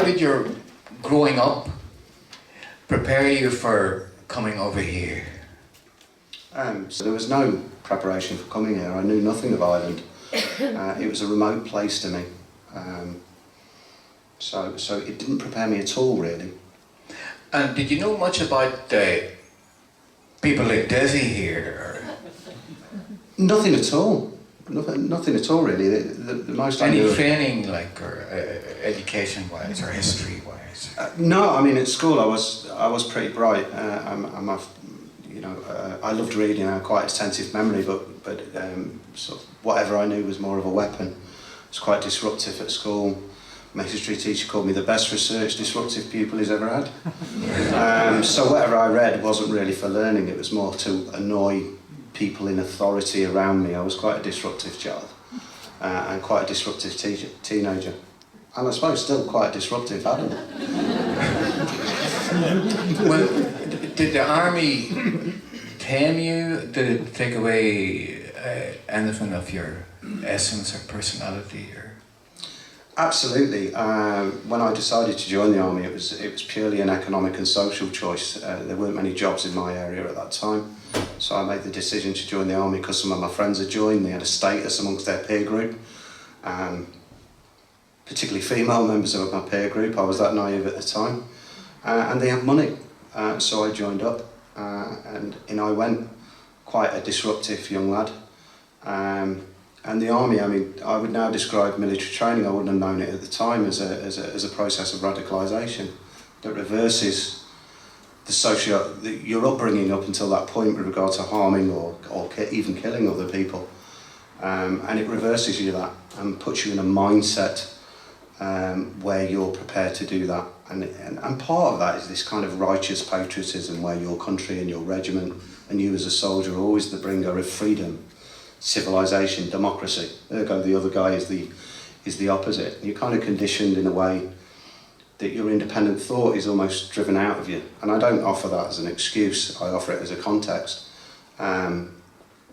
did your growing up prepare you for coming over here? So there was no preparation for coming here. I knew nothing of Ireland. It was a remote place to me. So it didn't prepare me at all, really. And did you know much about people like Dessy here? Nothing at all. Nothing at all, really. The most I Any knew training, like, or education-wise or history-wise? No, I mean at school I was pretty bright. I loved reading. I had quite attentive memory, but sort of whatever I knew was more of a weapon. I was quite disruptive at school. My history teacher called me the best research disruptive pupil he's ever had. So whatever I read wasn't really for learning. It was more to annoy people in authority around me. I was quite a disruptive child and quite a disruptive teenager. And I suppose still quite disruptive adult. Well, did the army tame you? Did it take away anything of your essence or personality? Or? Absolutely. When I decided to join the army, it was purely an economic and social choice. There weren't many jobs in my area at that time, so I made the decision to join the army because some of my friends had joined. They had a status amongst their peer group, particularly female members of my peer group. I was that naive at the time, and they had money, so I joined up, and in I went, quite a disruptive young lad. And the army, I mean, I would now describe military training, I wouldn't have known it at the time, as a process of radicalisation that reverses your upbringing up until that point with regard to harming or even killing other people. And it reverses you that and puts you in a mindset where you're prepared to do that. And part of that is this kind of righteous patriotism where your country and your regiment and you as a soldier are always the bringer of freedom, civilization, democracy. Ergo, the other guy is the opposite. You're kind of conditioned in a way that your independent thought is almost driven out of you. And I don't offer that as an excuse, I offer it as a context.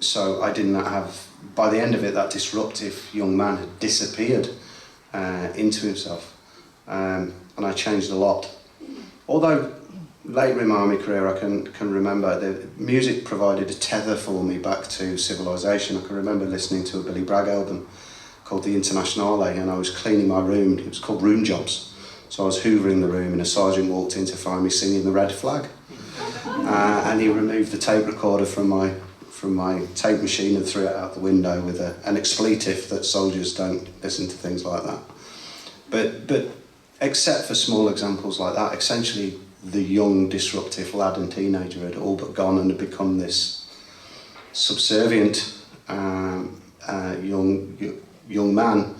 So I didn't have, by the end of it, that disruptive young man had disappeared into himself. And I changed a lot. Although later in my army career I can remember the music provided a tether for me back to civilization. I can remember listening to a Billy Bragg album called The Internationale, and I was cleaning my room. It was called Room Jobs. So I was hoovering the room and a sergeant walked in to find me singing the Red Flag. And he removed the tape recorder from my tape machine and threw it out the window with an expletive that soldiers don't listen to things like that. But except for small examples like that, essentially the young disruptive lad and teenager had all but gone and had become this subservient young man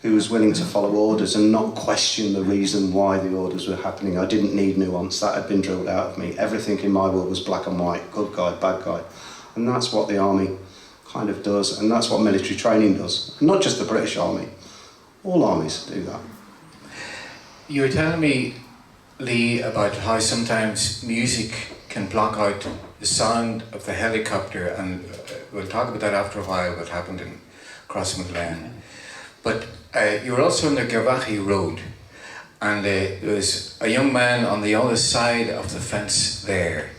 who was willing to follow orders and not question the reason why the orders were happening. I didn't need nuance, that had been drilled out of me. Everything in my world was black and white, good guy, bad guy. And that's what the army kind of does, and that's what military training does. And not just the British Army, all armies do that. You were telling me, Lee, about how sometimes music can block out the sound of the helicopter, and we'll talk about that after a while, what happened in Crossmaglen. But you were also on the Gavahi Road, and there was a young man on the other side of the fence there,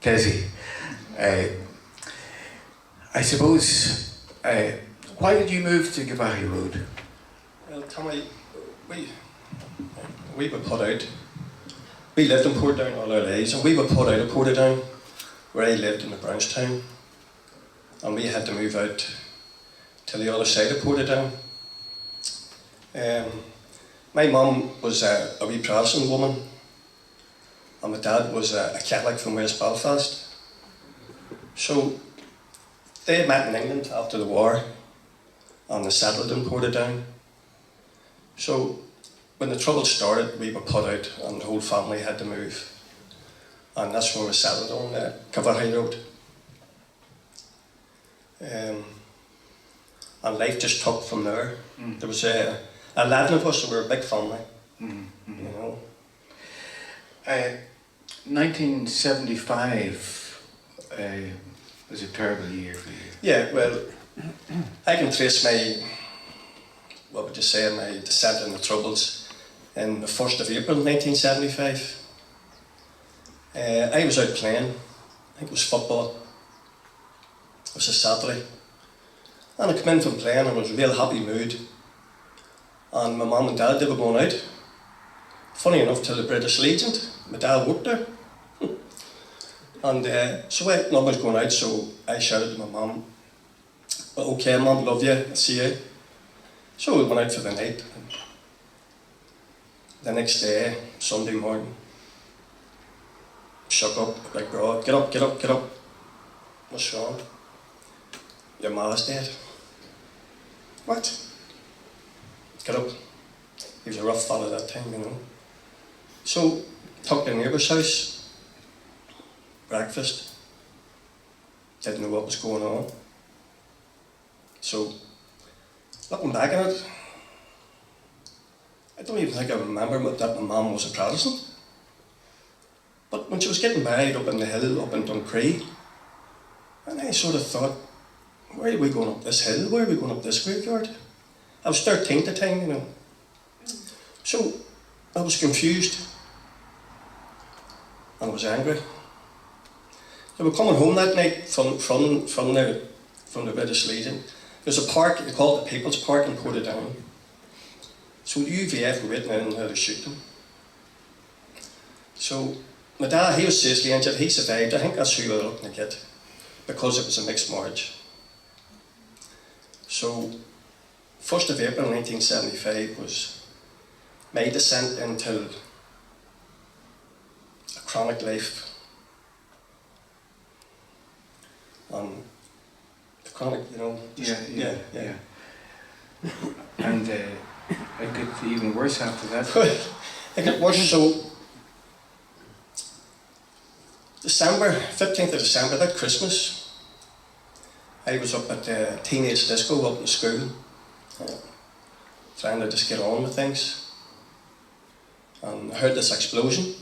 Dessy. I suppose, why did you move to Gavahi Road? Well, Tommy, we were put out. We lived in Portadown all our lives, and we were put out of Portadown, where I lived in the Brownstown, and we had to move out to the other side of Portadown. My mum was a wee Protestant woman, and my dad was a Catholic from West Belfast. So they met in England after the war, and they settled in Portadown. So when the trouble started, we were put out and the whole family had to move. And that's when we settled on Gavahi Road. And life just took from there. Mm. There was 11 of us, so we were a big family. Mm-hmm. You know. 1975 was a terrible year for you. Yeah, well, I can trace my descent in the Troubles in the 1st of April 1975. I was out playing, I think it was football. It was a Saturday. And I came in from playing and I was in a real happy mood. And my mum and dad, they were going out. Funny enough, to the British Legion. My dad worked there. And so I was going out, so I shouted to my mum, "Okay, mum, love you, I'll see you." So we went out for the night. The next day, Sunday morning, shook up, like, "Bro, get up, get up, get up." "What's wrong?" "Your ma's dead." "What?" "Get up." He was a rough fella that time, you know. So, took the neighbour's house, breakfast, didn't know what was going on. So, looking back at it, I don't even think I remember that my mum was a Protestant. But when she was getting married up in the hill, up in Duncree, and I sort of thought, why are we going up this hill? Why are we going up this graveyard? I was 13 at the time, you know. So, I was confused. And I was angry. They were coming home that night from the British Legion. There's a park, they call it the People's Park in Portadown. So UVF were waiting in how to shoot them. So my dad, he was seriously injured, he survived. I think that's who we were looking to get, because it was a mixed marriage. So 1st of April 1975 was my descent into a chronic life. The chronic, you know. Yeah. And it got even worse after that. It got worse. So December, 15th of December, that Christmas, I was up at the teenage disco up in school, trying to just get on with things, and I heard this explosion.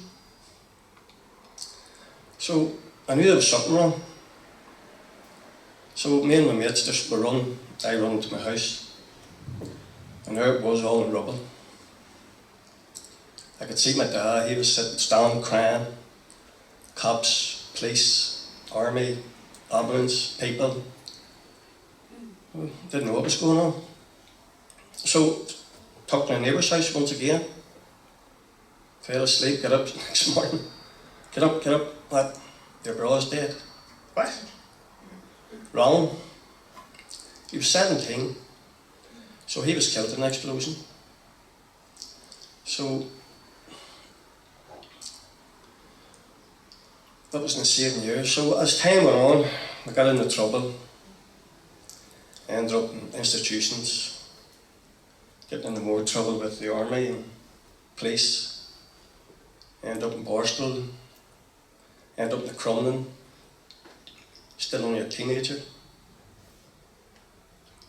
So I knew there was something wrong. So me and my mates just were running. I run to my house, and there it was, all in rubble. I could see my dad, he was standing crying. Cops, police, army, ambulance, people. Didn't know what was going on. So, took to my neighbour's house once again. Fell asleep, got up next morning. Get up, what? Your brother's dead. What? Wrong. He was 17. So he was killed in an explosion. So, that was in the same year. So as time went on, I got into trouble. I ended up in institutions, getting into more trouble with the army and police. I ended up in Borstal, ended up in the Crumlin, still only a teenager.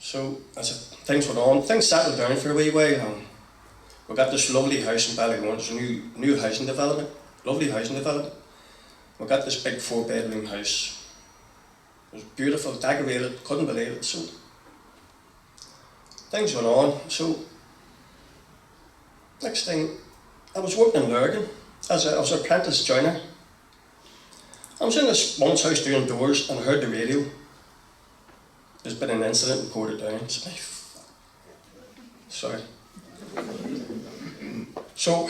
So as things went on, things settled down for a wee while, and we got this lovely house in Ballygorn. There's a new housing development, lovely housing development. We got this big 4-bedroom house. It was beautiful, decorated, couldn't believe it. So things went on. So next thing, I was working in Lurgan I was an apprentice joiner. I was in this woman's house doing doors and I heard the radio. There's been an incident in Portadown. Sorry. So,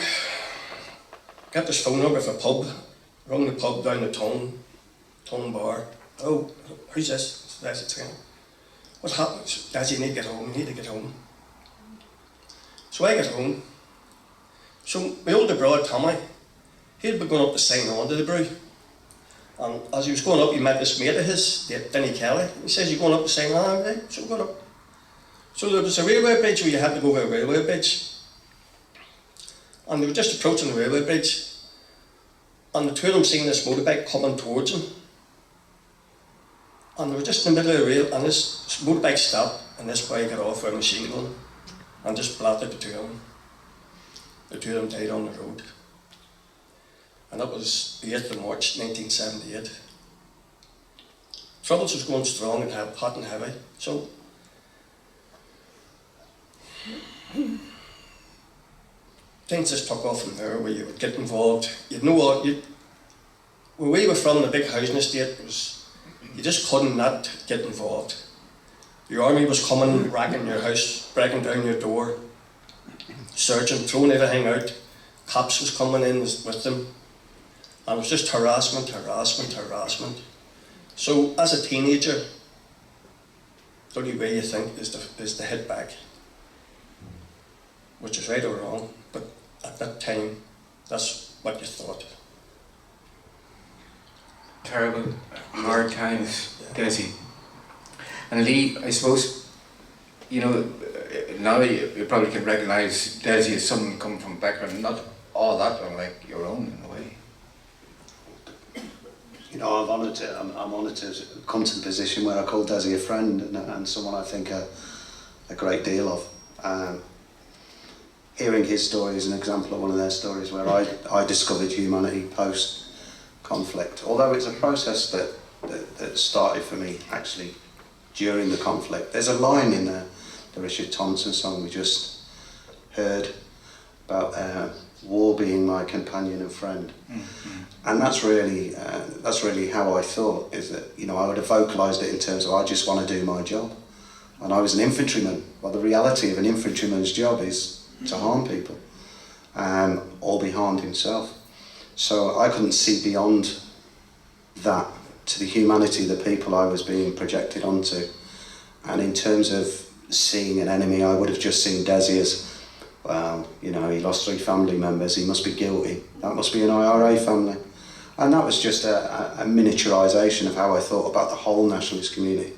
got this phone number for a pub. Rung the pub down the Tone Bar. "Oh, who's this?" That's it again. "What happened?" "Dad, you need to get home, you need to get home." So I get home. So my older brother Tommy, he'd been going up to sign on to the brew. And as he was going up, he met this mate of his, Denny Kelly. He says, "You're going up to sign on?" "Right." So we got up. So there was a railway bridge where you had to go over a railway bridge. And they were just approaching the railway bridge. And the two of them seen this motorbike coming towards them. And they were just in the middle of the rail, and this motorbike stopped, and this boy got off with a machine gun and just blatted the two of them. The two of them died on the road. And that was the 8th of March 1978. Troubles was going strong and hot and heavy. So things just took off from there where you would get involved. You'd know what, where we were from, the big housing estate, was, you just couldn't not get involved. The army was coming, racking your house, breaking down your door, searching, throwing everything out. Cops was coming in with them. And it was just harassment, harassment, harassment. So as a teenager, the only way you think is to hit back. Which is right or wrong, but at that time, that's what you thought. Terrible, hard times, Dessy. And Lee, I suppose, you know, now you probably can recognise Dessy as someone coming from a background not all that unlike your own in a way. You know, I'm honoured to come to the position where I call Dessy a friend and someone I think a great deal of. Hearing his story is an example of one of their stories where I discovered humanity post-conflict. Although it's a process that started for me actually during the conflict. There's a line in the Richard Thompson song we just heard about war being my companion and friend. Mm-hmm. And that's really how I thought, is that, you know, I would have vocalised it in terms of I just want to do my job. And I was an infantryman. Well, the reality of an infantryman's job is to harm people, or be harmed himself. So I couldn't see beyond that to the humanity of the people I was being projected onto. And in terms of seeing an enemy, I would have just seen Dessy as, well, you know, he lost 3 family members, he must be guilty. That must be an IRA family. And that was just a miniaturisation of how I thought about the whole nationalist community.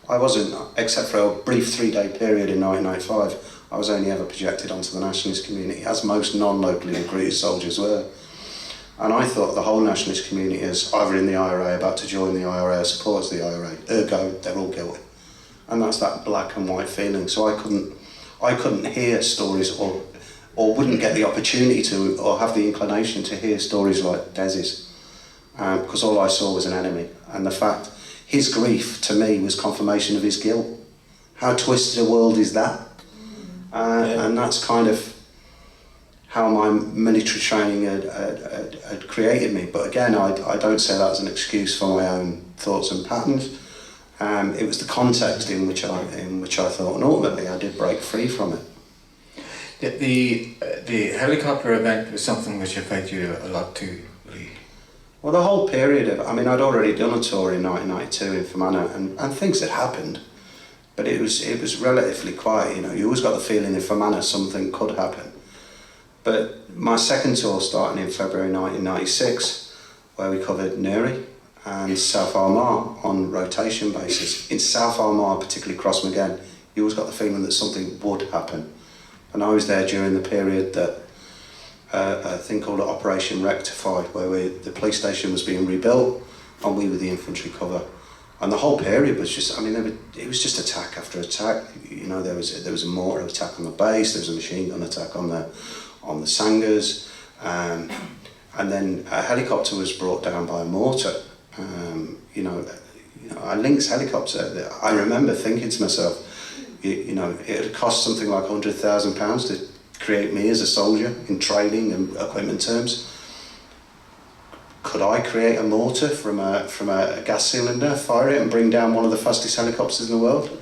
I wasn't, except for a brief 3-day period in 1995, I was only ever projected onto the nationalist community, as most non-locally recruited soldiers were. And I thought the whole nationalist community is either in the IRA, about to join the IRA, or supports the IRA, ergo, they're all guilty. And that's that black and white feeling. So I couldn't hear stories or wouldn't get the opportunity to, or have the inclination to hear stories like Dessy's, because all I saw was an enemy. And the fact, his grief to me was confirmation of his guilt. How twisted a world is that? And that's kind of how my military training had created me. But again, I don't say that as an excuse for my own thoughts and patterns. It was the context in which I thought, and ultimately I did break free from it. The helicopter event was something which affected you a lot too, Lee. Well, the whole period of, I mean, I'd already done a tour in 1992 in Fermanagh, and things had happened. But it was relatively quiet, you know. You always got the feeling in Fermanagh something could happen. But my second tour starting in February 1996, where we covered Newry and South Armagh on rotation basis. In South Armagh, particularly Crossmagen, you always got the feeling that something would happen. And I was there during the period that a thing called Operation Rectify, where the police station was being rebuilt and we were the infantry cover. And the whole period was just, I mean, it was just attack after attack. You know, there was a mortar attack on the base, there was a machine gun attack on the Sangers, and then a helicopter was brought down by a mortar. You know, a Lynx helicopter. I remember thinking to myself, you know, it had cost something like £100,000 to create me as a soldier in training and equipment terms. Could I create a mortar from a gas cylinder, fire it and bring down one of the fastest helicopters in the world?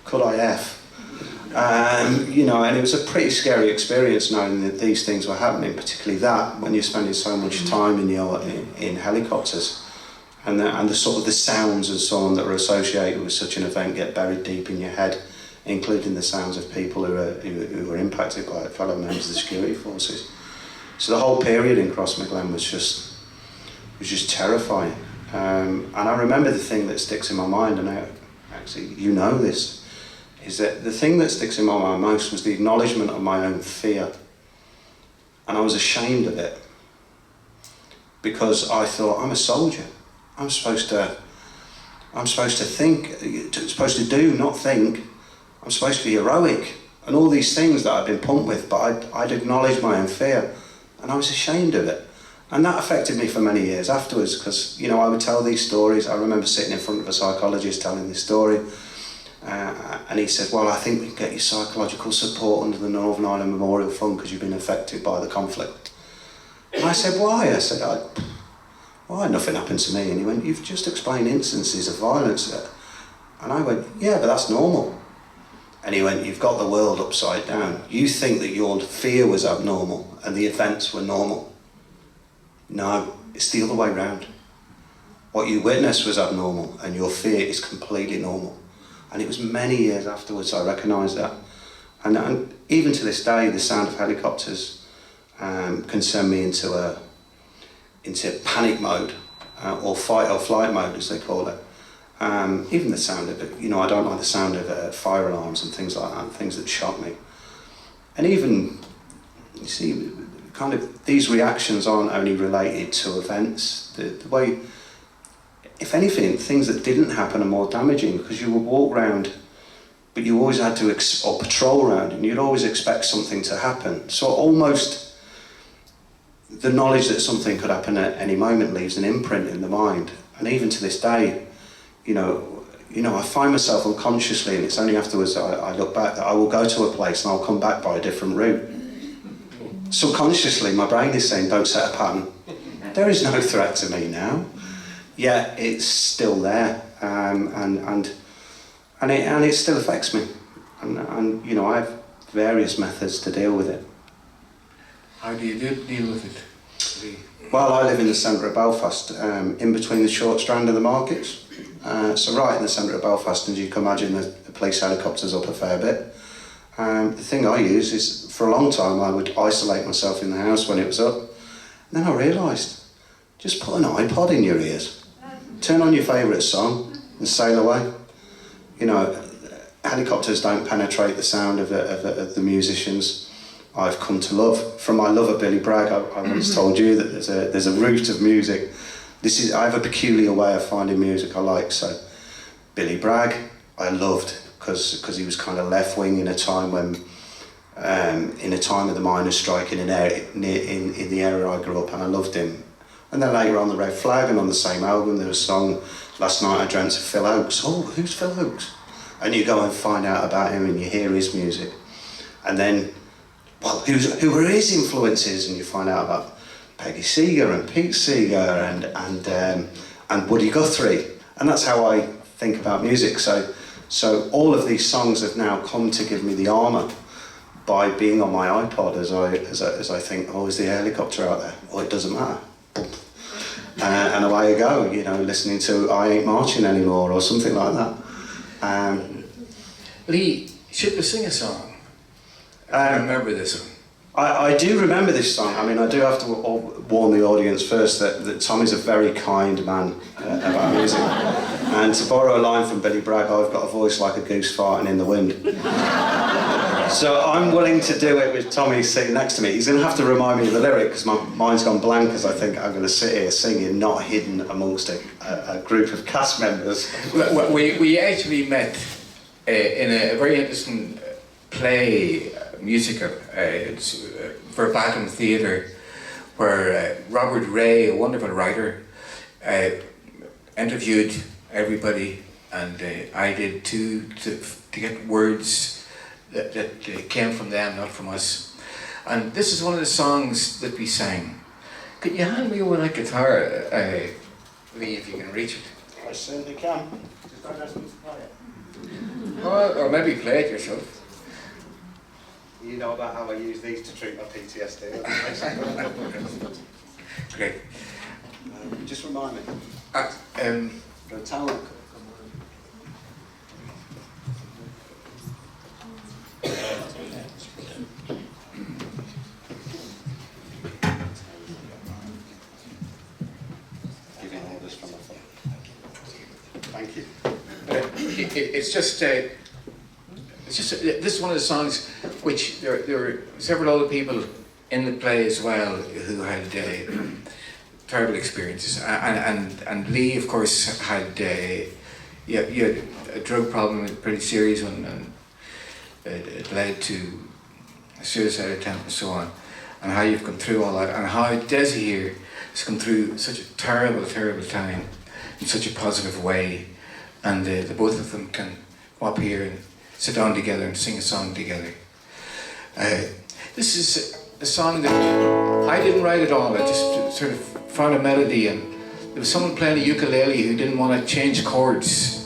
Could I F? You know, and it was a pretty scary experience knowing that these things were happening, particularly that when you're spending so much time in helicopters, and the sort of the sounds and so on that are associated with such an event get buried deep in your head, including the sounds of people who were impacted by it, fellow members of the security forces. So the whole period in Crossmaglen was just terrifying. And I remember the thing that sticks in my mind, and actually you know this, is that the thing that sticks in my mind most was the acknowledgement of my own fear. And I was ashamed of it, because I thought, I'm a soldier. I'm supposed to think, supposed to do, not think. I'm supposed to be heroic, and all these things that I've been pumped with, but I'd acknowledged my own fear, and I was ashamed of it. And that affected me for many years afterwards, because, you know, I would tell these stories. I remember sitting in front of a psychologist telling this story, And he said, well, I think we can get you psychological support under the Northern Ireland Memorial Fund because you've been affected by the conflict. And I said, why? I said, why? Nothing happened to me. And he went, you've just explained instances of violence. And I went, yeah, but that's normal. And he went, you've got the world upside down. You think that your fear was abnormal and the events were normal. No, it's the other way round. What you witnessed was abnormal and your fear is completely normal. And it was many years afterwards I recognised that. And even to this day, the sound of helicopters can send me into panic mode, or fight or flight mode as they call it. Even the sound of it, I don't like the sound of fire alarms and things like that, things that shock me. And even, you see, kind of these reactions aren't only related to events. The way, if anything, things that didn't happen are more damaging because you would walk round, but you always had to, or patrol around, and you'd always expect something to happen. So almost the knowledge that something could happen at any moment leaves an imprint in the mind. And even to this day, I find myself unconsciously, and it's only afterwards that I look back, that I will go to a place and I'll come back by a different route. Subconsciously, my brain is saying, don't set a pattern. There is no threat to me now. Yet it's still there, and it still affects me. And I have various methods to deal with it. How do you deal with it? Well, I live in the centre of Belfast, in between the short strand of the markets. So right in the centre of Belfast, as you can imagine, the police helicopter's up a fair bit. The thing I use is, for a long time, I would isolate myself in the house when it was up. And then I realised, just put an iPod in your ears. Turn on your favourite song and sail away. Helicopters don't penetrate the sound of the musicians I've come to love. From my love of Billy Bragg, I once told you that there's a root of music. I have a peculiar way of finding music I like. So Billy Bragg, I loved because he was kind of left wing in a time when, in a time of the miners' strike in the area I grew up, and I loved him. And then later on, the Red Flag, and on the same album, there was a song, Last Night I Dreamt of Phil Oakes. Oh, who's Phil Oakes? And you go and find out about him and you hear his music. And then, well, who were his influences? And you find out about Peggy Seeger and Pete Seeger and Woody Guthrie. And that's how I think about music. So all of these songs have now come to give me the armour by being on my iPod as I think, oh, is the helicopter out there? Oh, it doesn't matter. And away I go, listening to I Ain't Marching Anymore or something like that. Lee, should we sing a song? I remember this one. I do remember this song. I mean, I do have to warn the audience first that Tommy's a very kind man about music. And to borrow a line from Billy Bragg, I've got a voice like a goose farting in the wind. So I'm willing to do it with Tommy sitting next to me. He's going to have to remind me of the lyric because my mind's gone blank as I think I'm going to sit here singing, not hidden amongst a group of cast members. We actually met in a very interesting play, musical. It's verbatim theatre, where Robert Ray, a wonderful writer, interviewed everybody, and I did too, to get words that came from them, not from us. And this is one of the songs that we sang. Could you hand me one guitar, Lee, if you can reach it? I certainly can. Just don't ask me to play it. Or maybe play it yourself. You know about how I use these to treat my PTSD. Great. Just remind me. Go towel. Giving orders from the phone. Thank you. It's just this is one of the songs which there were several other people in the play as well who had terrible experiences, and Lee, of course, had you had a drug problem, a pretty serious one, and it led to a suicide attempt and so on, and how you've come through all that, and how Dessy here has come through such a terrible time in such a positive way, and the both of them can up here and sit down together and sing a song together. This is a song that I didn't write at all. I just sort of found a melody, and there was someone playing a ukulele who didn't want to change chords.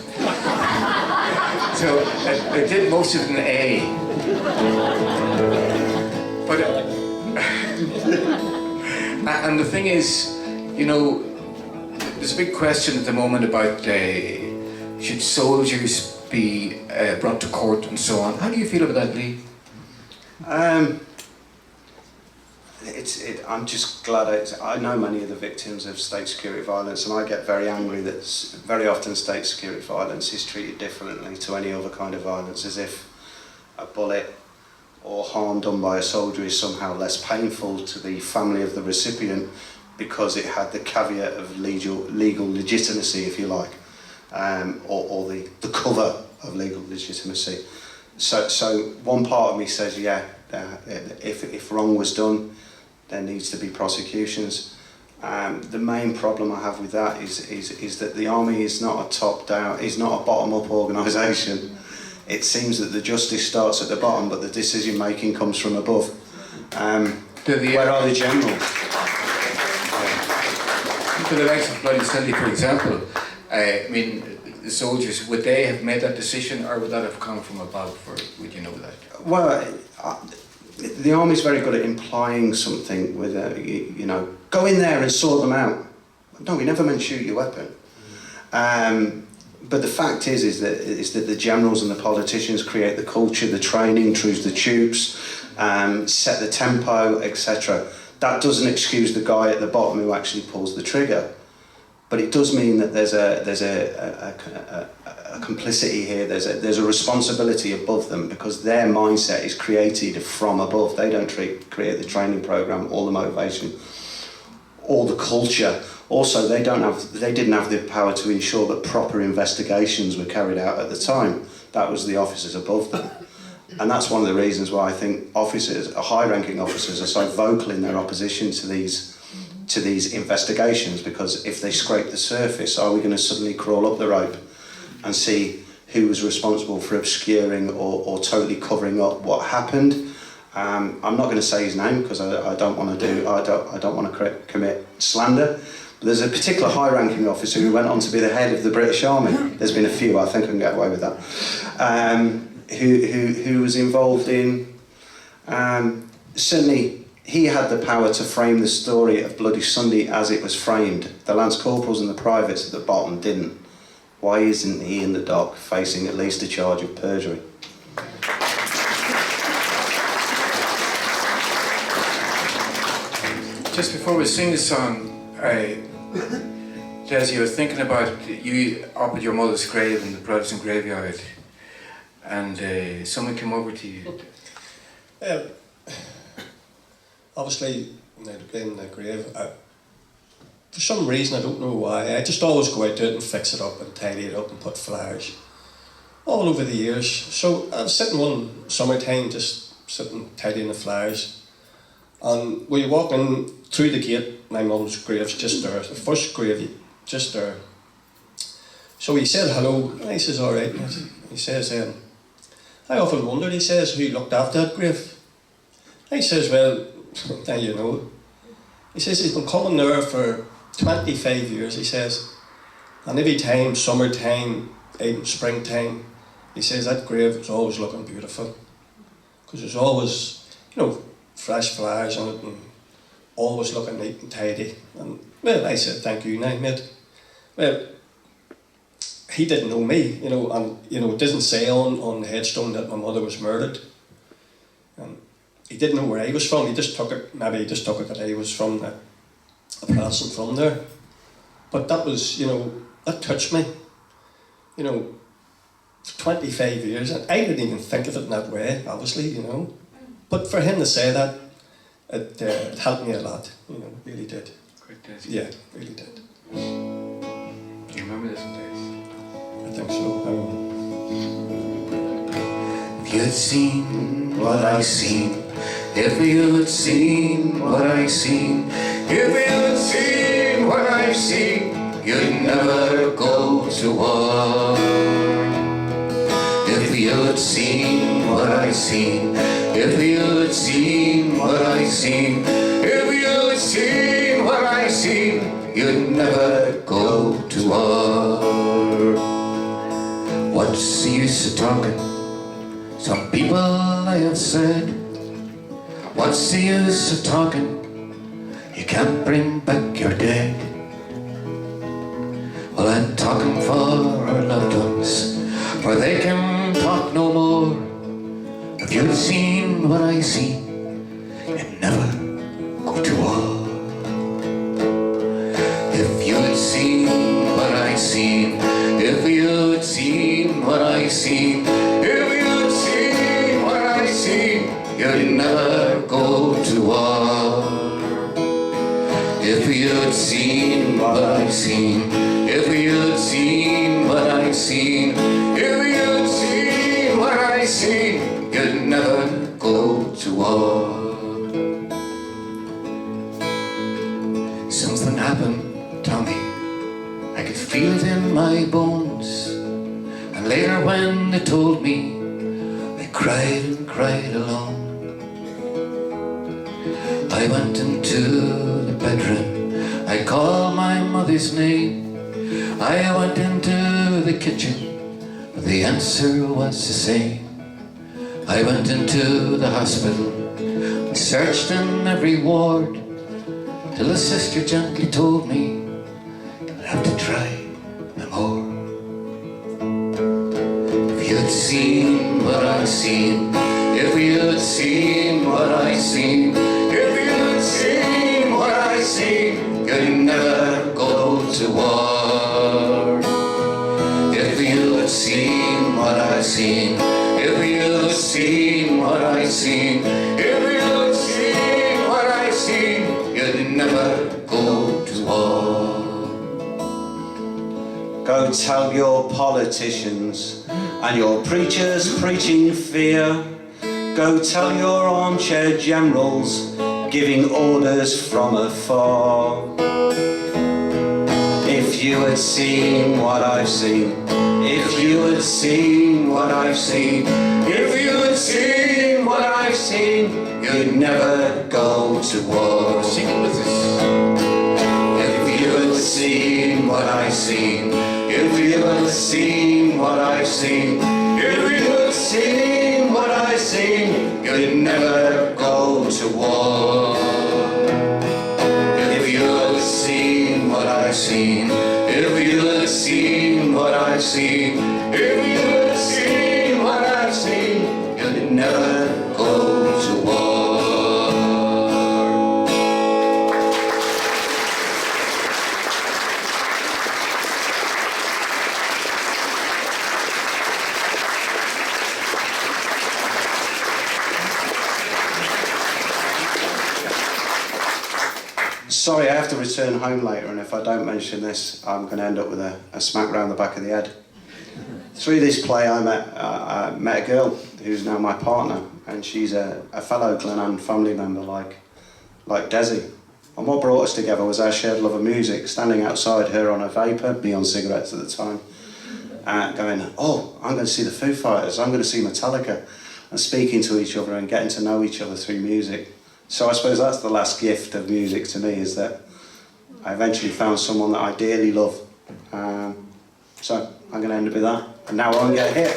So I did most of it in A. But and the thing is, you know, there's a big question at the moment about should soldiers be brought to court and so on. How do you feel about that, Lee? I'm just glad I know many of the victims of state security violence, and I get very angry that very often state security violence is treated differently to any other kind of violence, as if a bullet or harm done by a soldier is somehow less painful to the family of the recipient because it had the caveat of legal legitimacy, if you like, or the cover of legal legitimacy. So one part of me says, yeah, if wrong was done, there needs to be prosecutions. The main problem I have with that is that the army is not a top-down, is not a bottom-up organisation. It seems that the justice starts at the bottom, but the decision-making comes from above. Where are the generals? For the likes of Bloody Sunday, for example, I mean, the soldiers, would they have made that decision, or would that have come from above, or would you know that? Well, the army's very good at implying something with, you know, go in there and sort them out. No, we never meant shoot your weapon. But the fact is that the generals and the politicians create the culture, the training, choose the troops, set the tempo, etc. That doesn't excuse the guy at the bottom who actually pulls the trigger. But it does mean that there's a complicity here. There's a responsibility above them, because their mindset is created from above. They don't create the training program, or the motivation, or the culture. Also, they didn't have the power to ensure that proper investigations were carried out at the time. That was the officers above them. And that's one of the reasons why I think officers, high-ranking officers, are so vocal in their opposition to these investigations, because if they scrape the surface, are we going to suddenly crawl up the rope and see who was responsible for obscuring or totally covering up what happened? I'm not going to say his name because I don't want to commit slander. But there's a particular high-ranking officer who went on to be the head of the British Army. There's been a few, I think I can get away with that. Who was involved in certainly. He had the power to frame the story of Bloody Sunday as it was framed. The Lance Corporals and the privates at the bottom didn't. Why isn't he in the dock facing at least a charge of perjury? Just before we sing the song, Dessy, I was thinking about you up at your mother's grave in the Protestant graveyard, and someone came over to you. Obviously, in the grave, for some reason, I don't know why, I just always go out to it and fix it up and tidy it up and put flowers all over the years. So I was sitting one summertime, just sitting tidying the flowers, and we walk in through the gate. My mum's grave's just there, the first grave just there. So he said hello, and I says, all right. He says, I often wondered, he says, who looked after that grave. I says, well, now you know. He says he's been coming there for 25 years, he says, and every time, summertime, even springtime, he says that grave is always looking beautiful, because there's always, you know, fresh flowers on it, and always looking neat and tidy. And well, I said, thank you now, mate. Well, he didn't know me, you know, and you know, it doesn't say on the headstone that my mother was murdered. And he didn't know where I was from. He just took it that I was from a person from there. But that was, you know, that touched me. You know, for 25 years, and I didn't even think of it in that way, obviously, you know. But for him to say that, it helped me a lot, you know, really did. Great, Dessy. Yeah, really did. Do you remember this one, Dessy? I think so. If you had seen what I seen, if you had seen what I seen, if you had seen what I've seen, you'd never go to war. you had seen what I seen, if you had seen what I seen, if you had seen what I seen, you'd never go to war. What's the use of talking? Some people I have said. What's the use of talking? You can't bring back your dead. Well, I'm talking for our loved ones, for they can talk no more. If you'd seen what I seen, you'd never go to war. If you'd seen what I seen, if you'd seen what I seen, if you'd seen what I seen, you'd never go to war. If you'd seen what I seen, if you'd seen what I seen, if you'd seen what I seen, you'd never go to war. Something happened, Tommy, I could feel it in my bones. And later when they told me, I cried and cried alone. I went into the bedroom, I called my mother's name. I went into the kitchen, but the answer was the same. I went into the hospital, I searched in every ward, till the sister gently told me, you'll have to try no more. If you'd seen what I seen, if you'd seen what I seen, if you'd seen what I seen, you'd never go to war. If you'd seen what I seen, if you'd seen what I seen, if you'd seen what I seen, you'd never go to war. Go tell your politicians and your preachers preaching fear. Go tell your armchair generals giving orders from afar. If you had seen what I've seen, if you had seen what I've seen, if you had seen what I've seen, you'd never go to war. Sing it with us. If you had seen what I've seen, if you had seen what I've seen, if you had seen what I've seen, you'd never go to war. If you had seen what I've seen, if you had seen what I've seen, if you had seen what I've seen, you'd never go to war. Sorry, I have to return home later, and if I don't mention this, I'm going to end up with a smack round the back of the head. Through this play, I met a girl who's now my partner, and she's a fellow Glenanne family member like Dessy. And what brought us together was our shared love of music, standing outside her on a vapor, neon cigarettes at the time, going, oh, I'm going to see the Foo Fighters, I'm going to see Metallica, and speaking to each other and getting to know each other through music. So I suppose that's the last gift of music to me, is that I eventually found someone that I dearly love. So I'm going to end up with that. And now I'm going to get hit.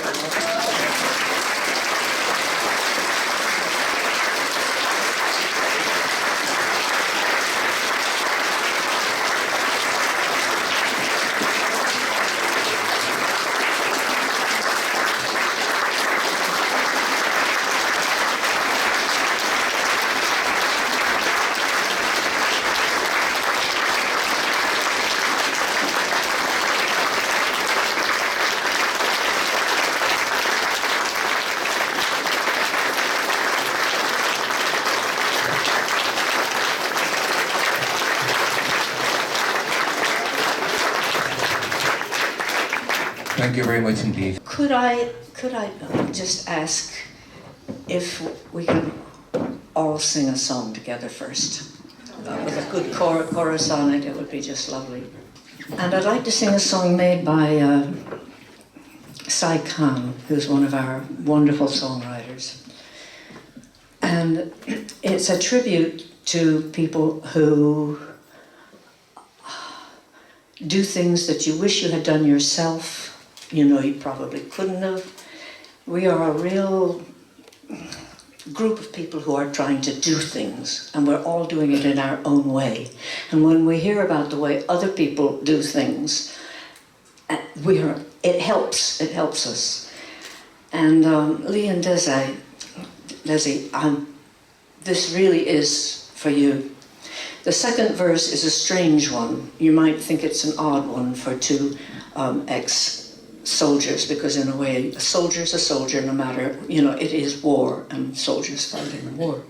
Thank you very much indeed. Could I just ask if we could all sing a song together first? With a good chorus on it, it would be just lovely. And I'd like to sing a song made by Sai Khan, who's one of our wonderful songwriters. And it's a tribute to people who do things that you wish you had done yourself. You know, you probably couldn't have. We are a real group of people who are trying to do things, and we're all doing it in our own way. And when we hear about the way other people do things, it helps us. And Lee and Dessy, this really is for you. The second verse is a strange one. You might think it's an odd one for two ex-soldiers, because in a way, a soldier's a soldier no matter, you know, it is war, and soldiers fight in the war.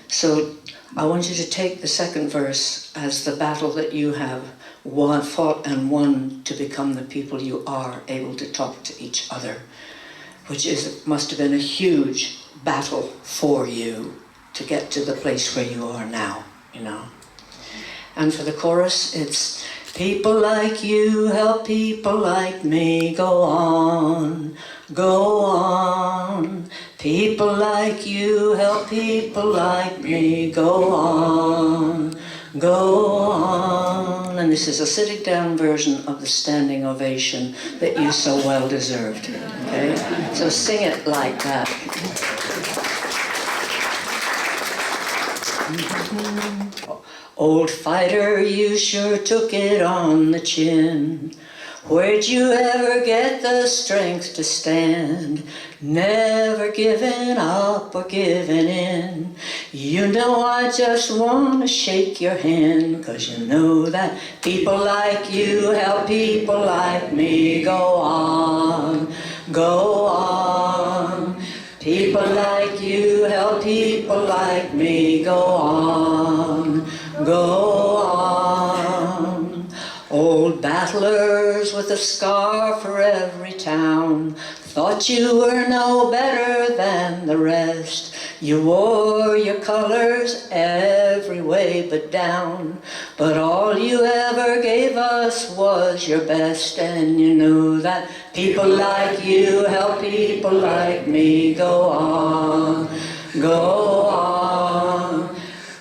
So I want you to take the second verse as the battle that you have fought and won to become the people you are, able to talk to each other, which must have been a huge battle for you to get to the place where you are now, you know. And for the chorus, it's people like you help people like me go on, go on. People like you help people like me go on, go on. And this is a sitting down version of the standing ovation that you so well deserved, okay? So sing it like that. Old fighter, you sure took it on the chin. Where'd you ever get the strength to stand? Never giving up or giving in. You know I just want to shake your hand, 'cause you know that people like you help people like me go on, go on. People like you help people like me go on, go on. Old battlers with a scar for every town thought you were no better than the rest. You wore your colors every way but down, but all you ever gave us was your best. And you know that people like you help people like me go on, go on.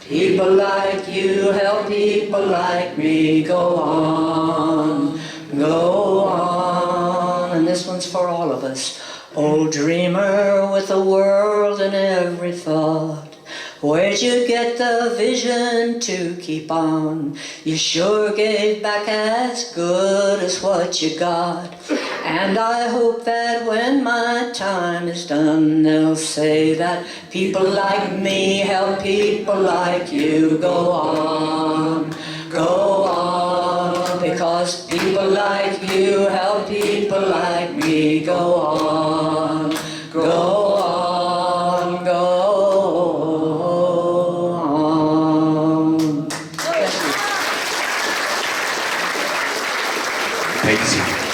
People like you help people like me go on, go on. And this one's for all of us. Old dreamer with the world in every thought, where'd you get the vision to keep on? You sure gave back as good as what you got. And I hope that when my time is done, they'll say that people like me help people like you go on, go on. Because people like you help people like me go on, go on, go on. Thank you.